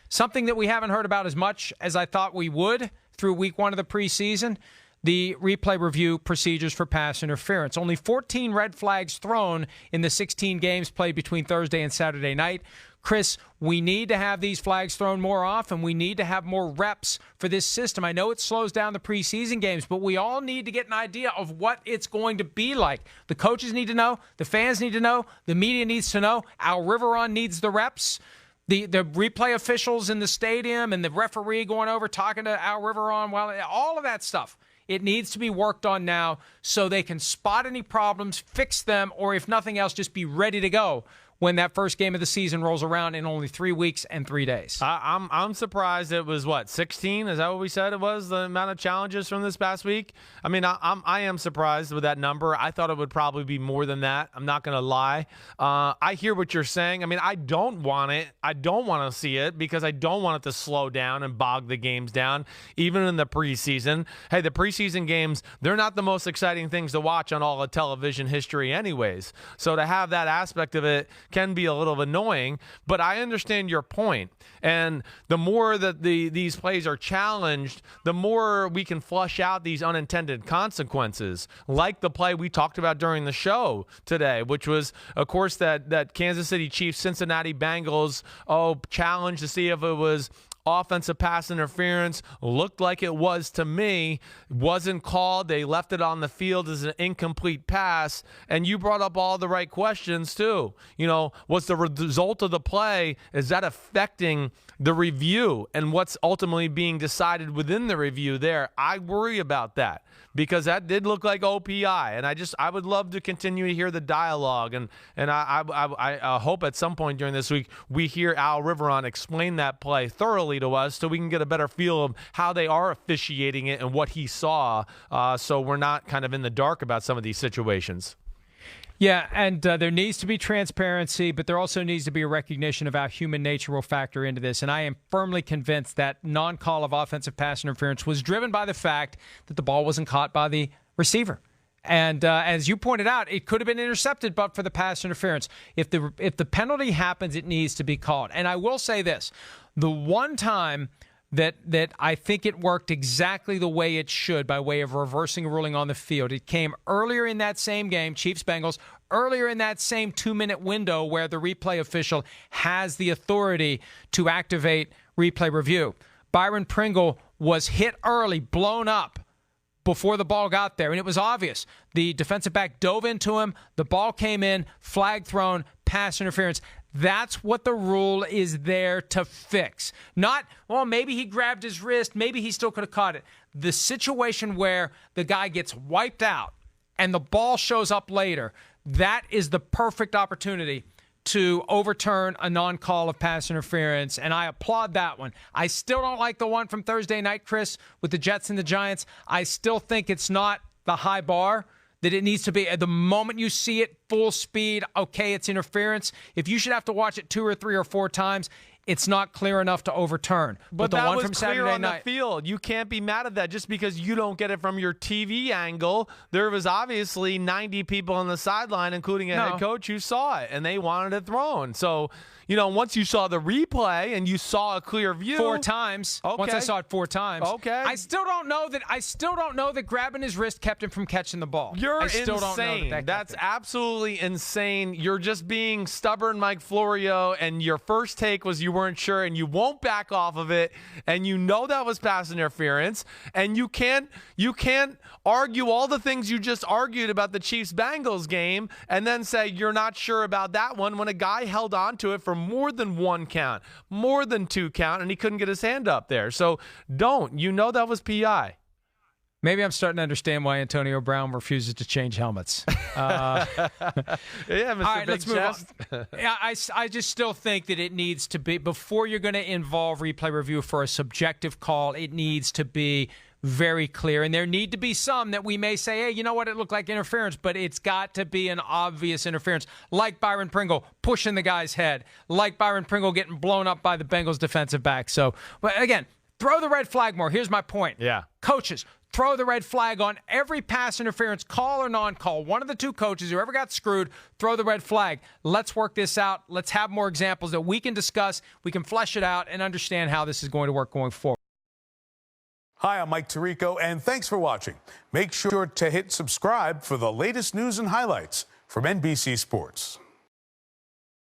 something that we haven't heard about as much as I thought we would through week 1 of the preseason, the replay review procedures for pass interference. Only 14 red flags thrown in the 16 games played between Thursday and Saturday night. Chris, we need to have these flags thrown more often. We need to have more reps for this system. I know it slows down the preseason games, but we all need to get an idea of what it's going to be like. The coaches need to know. The fans need to know. The media needs to know. Al Riveron needs the reps. The replay officials in the stadium and the referee going over talking to Al Riveron, all of that stuff. It needs to be worked on now so they can spot any problems, fix them, or if nothing else, just be ready to go when that first game of the season rolls around in only 3 weeks and 3 days. I'm surprised it was, 16? Is that what we said it was, the amount of challenges from this past week? I mean, I am surprised with that number. I thought it would probably be more than that. I'm not going to lie. I hear what you're saying. I mean, I don't want it. I don't want to see it because I don't want it to slow down and bog the games down, even in the preseason. Hey, the preseason games, they're not the most exciting things to watch on all of television history anyways. So to have that aspect of it can be a little annoying, but I understand your point. And the more that these plays are challenged, the more we can flush out these unintended consequences, like the play we talked about during the show today, which was, of course, that Kansas City Chiefs Cincinnati Bengals challenge to see if it was offensive pass interference. Looked like it was to me. Wasn't called. They left it on the field as an incomplete pass. And you brought up all the right questions too. What's the result of the play? Is that affecting the review and what's ultimately being decided within the review there? I worry about that because that did look like OPI. And I would love to continue to hear the dialogue. And I hope at some point during this week we hear Al Riveron explain that play thoroughly to us so we can get a better feel of how they are officiating it and what he saw, so we're not kind of in the dark about some of these situations. Yeah, and there needs to be transparency, but there also needs to be a recognition of how human nature will factor into this. And I am firmly convinced that non-call of offensive pass interference was driven by the fact that the ball wasn't caught by the receiver. And as you pointed out, it could have been intercepted, but for the pass interference. If the penalty happens, it needs to be called. And I will say this. The one time that I think it worked exactly the way it should by way of reversing a ruling on the field, it came earlier in that same game, Chiefs-Bengals, earlier in that same 2-minute window where the replay official has the authority to activate replay review. Byron Pringle was hit early, blown up before the ball got there, and it was obvious. The defensive back dove into him, the ball came in, flag thrown, pass interference. That's what the rule is there to fix. Not, maybe he grabbed his wrist, maybe he still could have caught it. The situation where the guy gets wiped out and the ball shows up later, that is the perfect opportunity to overturn a non-call of pass interference, and I applaud that one. I still don't like the one from Thursday night, Chris, with the Jets and the Giants. I still think it's not the high bar that it needs to be. At the moment you see it full speed, okay, it's interference. If you should have to watch it 2 or 3 or 4 times, it's not clear enough to overturn. But the that one was from clear Saturday on night, the field. You can't be mad at that just because you don't get it from your TV angle. There was obviously 90 people on the sideline, including a head coach, who saw it, and they wanted it thrown. So, once you saw the replay and you saw a clear view 4 times. Okay. Once I saw it 4 times. Okay. I still don't know that grabbing his wrist kept him from catching the ball. You're insane. Don't know That's absolutely insane. You're just being stubborn, Mike Florio, and your first take was you weren't sure, and you won't back off of it, and that was pass interference, and you can't argue all the things you just argued about the Chiefs-Bengals game and then say you're not sure about that one when a guy held on to it for more than 1 count, more than 2 count, and he couldn't get his hand up there. So that was PI. Maybe I'm starting to understand why Antonio Brown refuses to change helmets. Yeah, Mr. All right, Big let's move Chest. on. Yeah, I just still think that it needs to be, before you're going to involve replay review for a subjective call, it needs to be very clear. And there need to be some that we may say, hey, you know what, it looked like interference, but it's got to be an obvious interference, like Byron Pringle pushing the guy's head, like Byron Pringle getting blown up by the Bengals defensive back. So, but again, Throw the red flag more. Here's my point. Yeah. Coaches, throw the red flag on every pass interference, call or non-call. One of the two coaches, whoever got screwed, throw the red flag. Let's work this out. Let's have more examples that we can discuss. We can flesh it out and understand how this is going to work going forward. Hi, I'm Mike Tirico, and thanks for watching. Make sure to hit subscribe for the latest news and highlights from NBC Sports.